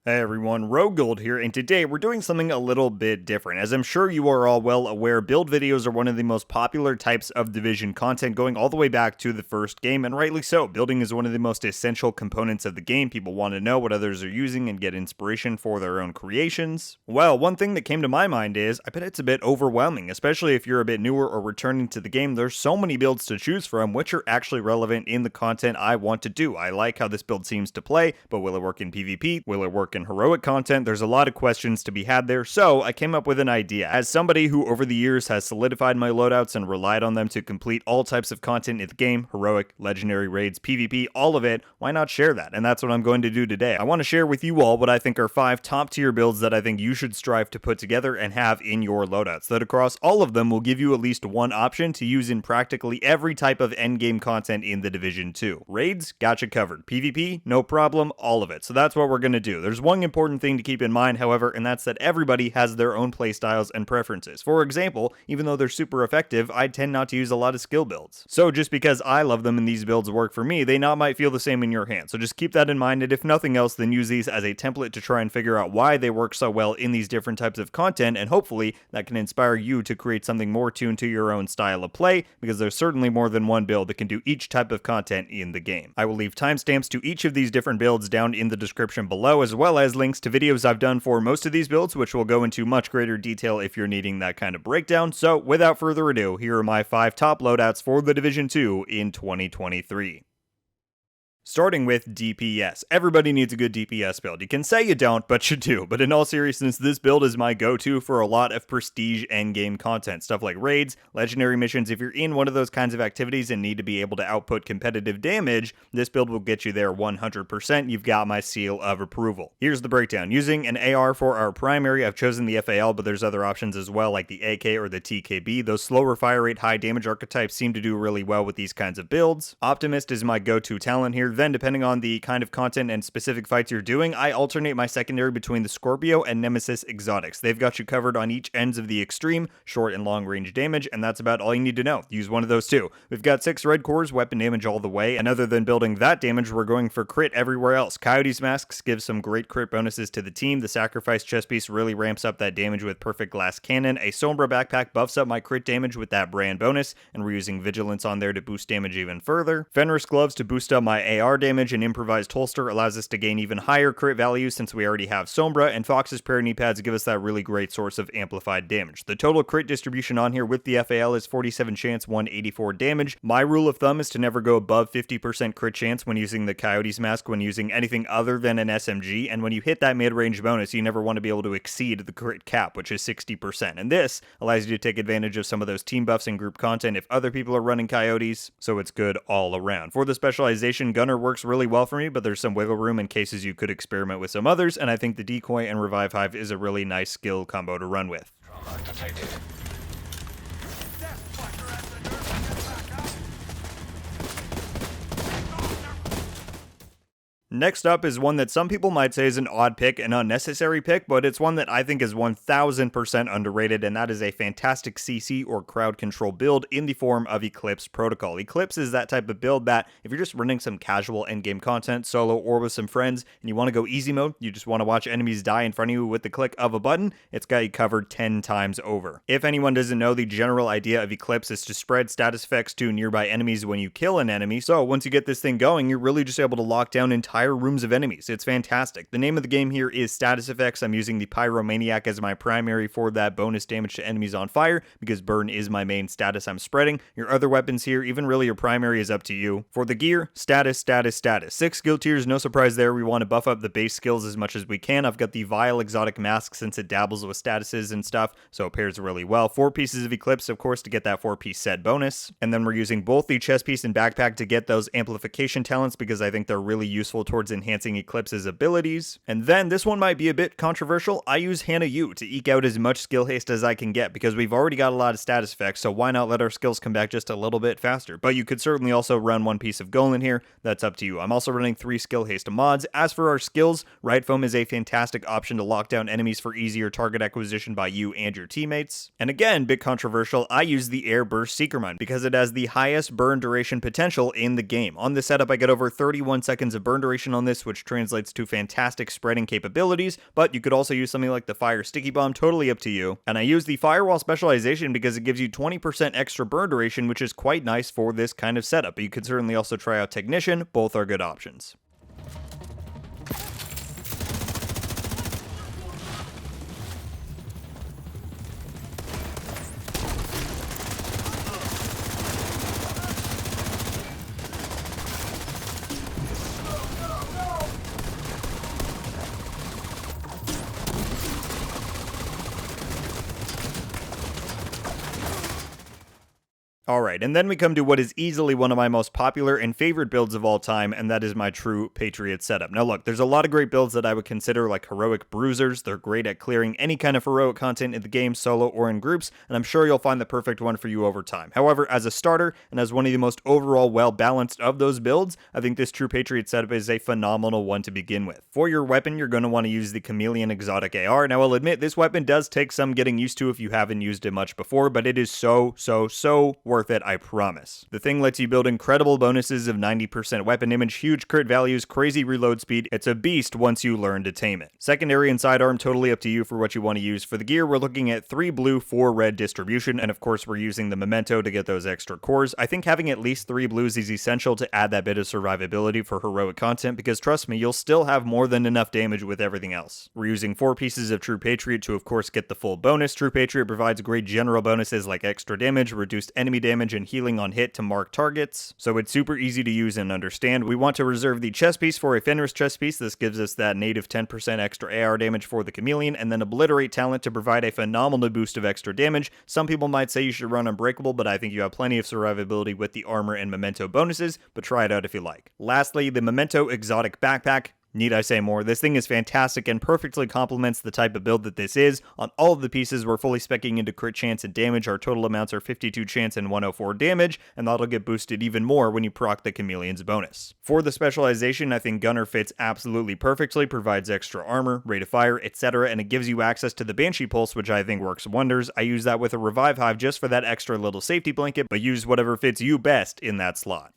Hey everyone, RogueGold here, and today we're doing something a little bit different. As I'm sure you are all well aware, build videos are one of the most popular types of Division content going all the way back to the first game, and rightly so. Building is one of the most essential components of the game. People want to know what others are using and get inspiration for their own creations. Well, one thing that came to my mind is, I bet it's a bit overwhelming, especially if you're a bit newer or returning to the game. There's so many builds to choose from, which are actually relevant in the content I want to do. I like how this build seems to play, but will it work in PvP? Will it work in heroic content? There's a lot of questions to be had there, so I came up with an idea. As somebody who over the years has solidified my loadouts and relied on them to complete all types of content in the game, heroic, legendary raids, PvP, all of it, why not share that? And that's what I'm going to do today. I want to share with you all what I think are 5 top tier builds that I think you should strive to put together and have in your loadouts, that across all of them will give you at least one option to use in practically every type of endgame content in the Division 2. Raids, gotcha covered. PvP, no problem, all of it. So that's what we're going to do. There's one important thing to keep in mind, however, and that's that everybody has their own playstyles and preferences. For example, even though they're super effective, I tend not to use a lot of skill builds. So just because I love them and these builds work for me, they not might feel the same in your hands. So just keep that in mind, and if nothing else, then use these as a template to try and figure out why they work so well in these different types of content, and hopefully that can inspire you to create something more tuned to your own style of play, because there's certainly more than one build that can do each type of content in the game. I will leave timestamps to each of these different builds down in the description below, as well as links to videos I've done for most of these builds, which will go into much greater detail if you're needing that kind of breakdown. So without further ado, here are my 5 top loadouts for the Division 2 in 2023. Starting with DPS. Everybody needs a good DPS build. You can say you don't, but you do. But in all seriousness, this build is my go-to for a lot of prestige endgame content. Stuff like raids, legendary missions. If you're in one of those kinds of activities and need to be able to output competitive damage, this build will get you there 100%. You've got my seal of approval. Here's the breakdown. Using an AR for our primary, I've chosen the FAL, but there's other options as well, like the AK or the TKB. Those slower fire rate, high damage archetypes seem to do really well with these kinds of builds. Optimist is my go-to talent here. Then, depending on the kind of content and specific fights you're doing, I alternate my secondary between the Scorpio and Nemesis exotics. They've got you covered on each ends of the extreme, short and long range damage, and that's about all you need to know. Use one of those two. We've got 6 red cores, weapon damage all the way, and other than building that damage, we're going for crit everywhere else. Coyote's Masks gives some great crit bonuses to the team. The Sacrifice chest piece really ramps up that damage with Perfect Glass Cannon. A Sombra backpack buffs up my crit damage with that brand bonus, and we're using Vigilance on there to boost damage even further. Fenris Gloves to boost up my AR damage, and Improvised Holster allows us to gain even higher crit value since we already have Sombra, and Fox's Prayer knee pads give us that really great source of amplified damage. The total crit distribution on here with the FAL is 47 chance, 184 damage. My rule of thumb is to never go above 50% crit chance when using the Coyote's Mask when using anything other than an SMG, and when you hit that mid-range bonus, you never want to be able to exceed the crit cap, which is 60%, and this allows you to take advantage of some of those team buffs and group content if other people are running Coyotes, so it's good all around. For the specialization, Gunner works really well for me, but there's some wiggle room in cases you could experiment with some others, and I think the Decoy and Revive Hive is a really nice skill combo to run with. Next up is one that some people might say is an odd pick, an unnecessary pick, but it's one that I think is 1000% underrated, and that is a fantastic CC or crowd control build in the form of Eclipse Protocol. Eclipse is that type of build that if you're just running some casual endgame content, solo or with some friends, and you want to go easy mode, you just want to watch enemies die in front of you with the click of a button, it's got you covered 10 times over. If anyone doesn't know, the general idea of Eclipse is to spread status effects to nearby enemies when you kill an enemy, so once you get this thing going, you're really just able to lock down entire rooms of enemies. It's fantastic. The name of the game here is status effects. I'm using the Pyromaniac as my primary for that bonus damage to enemies on fire because burn is my main status I'm spreading. Your other weapons here, even really your primary, is up to you. For the gear, status, status, status. 6 skill tiers, no surprise there. We want to buff up the base skills as much as we can. I've got the Vile Exotic Mask since it dabbles with statuses and stuff, so it pairs really well. 4 pieces of Eclipse, of course, to get that 4-piece set bonus. And then we're using both the chest piece and backpack to get those amplification talents because I think they're really useful towards enhancing Eclipse's abilities. And then this one might be a bit controversial. I use Hannah Yu to eke out as much skill haste as I can get because we've already got a lot of status effects, so why not let our skills come back just a little bit faster? But you could certainly also run 1 piece of Golan here. That's up to you. I'm also running 3 skill haste mods. As for our skills, Right Foam is a fantastic option to lock down enemies for easier target acquisition by you and your teammates. And again, bit controversial, I use the Air Burst Seeker Mine because it has the highest burn duration potential in the game. On this setup, I get over 31 seconds of burn duration acceleration on this, which translates to fantastic spreading capabilities, but you could also use something like the fire sticky bomb, totally up to you. And I use the firewall specialization because it gives you 20% extra burn duration, which is quite nice for this kind of setup. But you could certainly also try out Technician, both are good options. Alright, and then we come to what is easily one of my most popular and favorite builds of all time, and that is my true Patriot setup. Now look, there's a lot of great builds that I would consider like heroic bruisers. They're great at clearing any kind of heroic content in the game, solo or in groups, and I'm sure you'll find the perfect one for you over time. However, as a starter, and as one of the most overall well-balanced of those builds, I think this true Patriot setup is a phenomenal one to begin with. For your weapon, you're going to want to use the Chameleon Exotic AR. Now I'll admit, this weapon does take some getting used to if you haven't used it much before, but it is so worth it, I promise. The thing lets you build incredible bonuses of 90% weapon image, huge crit values, crazy reload speed. It's a beast once you learn to tame it. Secondary and sidearm, totally up to you for what you want to use. For the gear, we're looking at 3 blue, 4 red distribution, and of course we're using the memento to get those extra cores. I think having at least 3 blues is essential to add that bit of survivability for heroic content, because trust me, you'll still have more than enough damage with everything else. We're using 4 pieces of True Patriot to of course get the full bonus. True Patriot provides great general bonuses like extra damage, reduced enemy damage, and healing on hit to mark targets, so it's super easy to use and understand. We want to reserve the chest piece for a Fenris chest piece. This gives us that native 10% extra AR damage for the Chameleon, and then Obliterate talent to provide a phenomenal boost of extra damage. Some people might say you should run Unbreakable, but I think you have plenty of survivability with the armor and memento bonuses, but try it out if you like. Lastly, the Memento Exotic Backpack. Need I say more? This thing is fantastic and perfectly complements the type of build that this is. On all of the pieces, we're fully speccing into crit chance and damage. Our total amounts are 52 chance and 104 damage, and that'll get boosted even more when you proc the Chameleon's bonus. For the specialization, I think Gunner fits absolutely perfectly, provides extra armor, rate of fire, etc., and it gives you access to the Banshee Pulse, which I think works wonders. I use that with a Revive Hive just for that extra little safety blanket, but use whatever fits you best in that slot.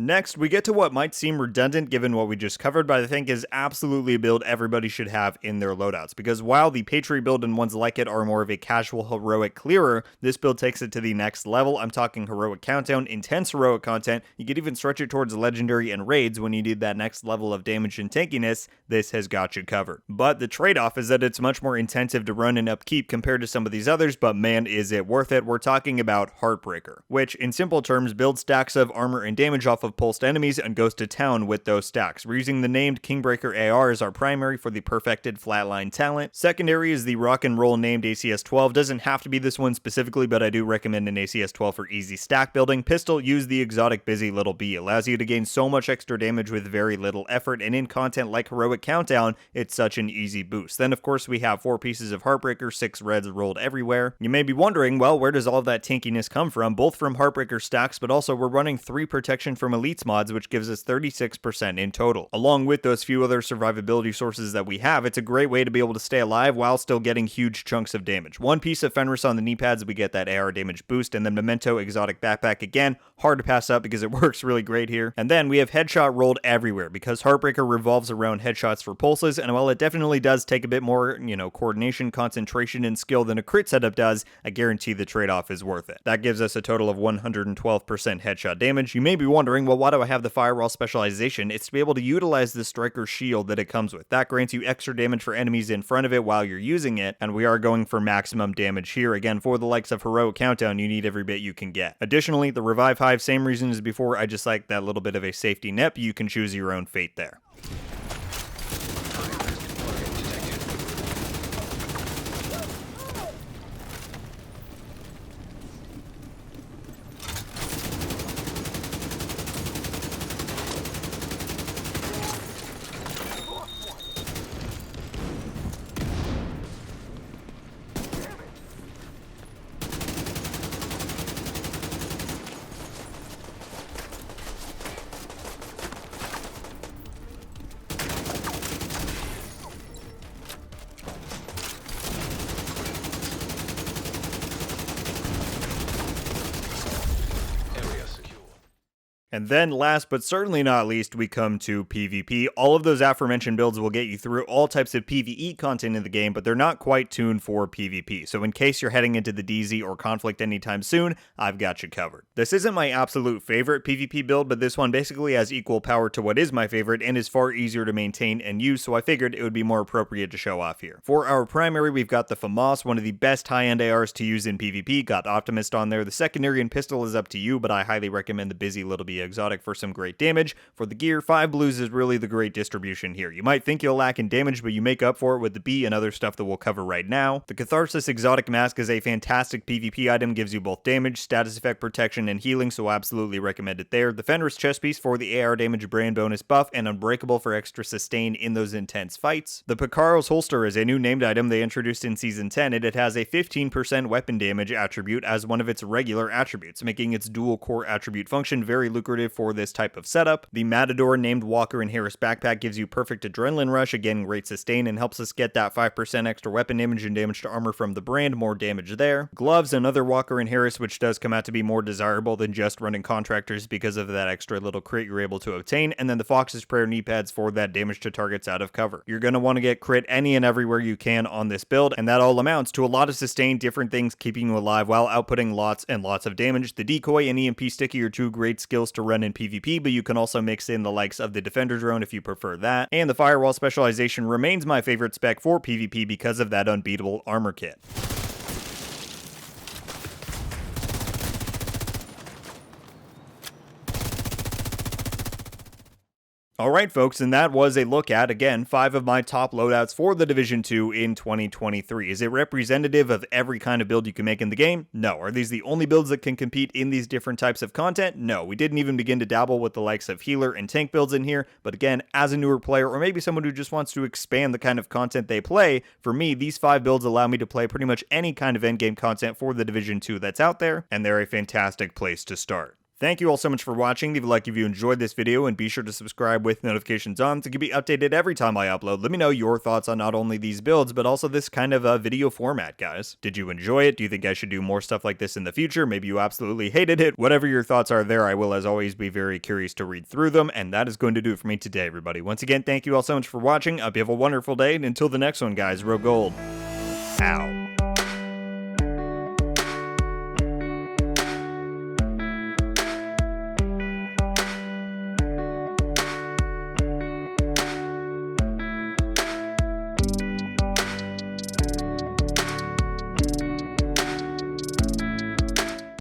Next, we get to what might seem redundant given what we just covered, but I think is absolutely a build everybody should have in their loadouts. Because while the Patriot build and ones like it are more of a casual heroic clearer, this build takes it to the next level. I'm talking heroic countdown, intense heroic content. You could even stretch it towards legendary and raids when you need that next level of damage and tankiness. This has got you covered. But the trade-off is that it's much more intensive to run and upkeep compared to some of these others, but man, is it worth it. We're talking about Heartbreaker, which in simple terms builds stacks of armor and damage off of pulsed enemies and goes to town with those stacks. We're using the named Kingbreaker AR as our primary for the perfected flatline talent. Secondary is the rock and roll named ACS-12. Doesn't have to be this one specifically, but I do recommend an ACS-12 for easy stack building. Pistol, use the exotic Busy Little Bee. Allows you to gain so much extra damage with very little effort, and in content like Heroic Countdown, it's such an easy boost. Then of course we have 4 pieces of Heartbreaker, 6 reds rolled everywhere. You may be wondering, well, where does all of that tankiness come from? Both from Heartbreaker stacks, but also we're running 3 protection from elites mods, which gives us 36% in total. Along with those few other survivability sources that we have, it's a great way to be able to stay alive while still getting huge chunks of damage. 1 piece of Fenris on the knee pads, we get that AR damage boost, and then Memento Exotic Backpack again, hard to pass up because it works really great here. And then we have Headshot rolled everywhere because Heartbreaker revolves around headshots for pulses, and while it definitely does take a bit more, coordination, concentration, and skill than a crit setup does, I guarantee the trade-off is worth it. That gives us a total of 112% headshot damage. You may be wondering, well, why do I have the firewall specialization? It's to be able to utilize the striker shield that it comes with. That grants you extra damage for enemies in front of it while you're using it, and we are going for maximum damage here. Again, for the likes of Heroic Countdown, you need every bit you can get. Additionally, the Revive Hive, same reason as before, I just like that little bit of a safety net, but you can choose your own fate there. And then last but certainly not least, we come to PvP. All of those aforementioned builds will get you through all types of PvE content in the game, but they're not quite tuned for PvP. So in case you're heading into the DZ or conflict anytime soon, I've got you covered. This isn't my absolute favorite PvP build, but this one basically has equal power to what is my favorite and is far easier to maintain and use, so I figured it would be more appropriate to show off here. For our primary, we've got the FAMAS, one of the best high-end ARs to use in PvP, got Optimist on there. The secondary and pistol is up to you, but I highly recommend the Busy Little Bee exotic for some great damage. For the gear, 5 blues is really the great distribution here. You might think you'll lack in damage, but you make up for it with the bee and other stuff that we'll cover right now. The Catharsis exotic mask is a fantastic PvP item, gives you both damage, status effect protection, and healing, so absolutely recommend it there. The Fenris chest piece for the AR damage brand bonus buff, and Unbreakable for extra sustain in those intense fights. The Picaro's holster is a new named item they introduced in Season 10, and it has a 15% weapon damage attribute as one of its regular attributes, making its dual core attribute function very lucrative for this type of setup. The Matador named Walker and Harris backpack gives you perfect adrenaline rush, again great sustain, and helps us get that 5% extra weapon damage and damage to armor from the brand, more damage there. Gloves, another Walker and Harris, which does come out to be more desirable than just running contractors because of that extra little crit you're able to obtain, and then the Fox's Prayer knee pads for that damage to targets out of cover. You're going to want to get crit any and everywhere you can on this build, and that all amounts to a lot of sustain, different things keeping you alive while outputting lots and lots of damage. The Decoy and EMP Sticky are two great skills to run in PvP, but you can also mix in the likes of the Defender Drone if you prefer that. And the Firewall specialization remains my favorite spec for PvP because of that unbeatable armor kit. Alright folks, and that was a look at, again, 5 of my top loadouts for the Division 2 in 2023. Is it representative of every kind of build you can make in the game? No. Are these the only builds that can compete in these different types of content? No. We didn't even begin to dabble with the likes of healer and tank builds in here, but again, as a newer player, or maybe someone who just wants to expand the kind of content they play, for me, these 5 builds allow me to play pretty much any kind of endgame content for the Division 2 that's out there, and they're a fantastic place to start. Thank you all so much for watching. Leave a like if you enjoyed this video, and be sure to subscribe with notifications on to be updated every time I upload. Let me know your thoughts on not only these builds, but also this kind of video format, guys. Did you enjoy it? Do you think I should do more stuff like this in the future? Maybe you absolutely hated it. Whatever your thoughts are there, I will, as always, be very curious to read through them, and that is going to do it for me today, everybody. Once again, thank you all so much for watching. I hope you have a wonderful day, and until the next one, guys, RogueGold. Ow.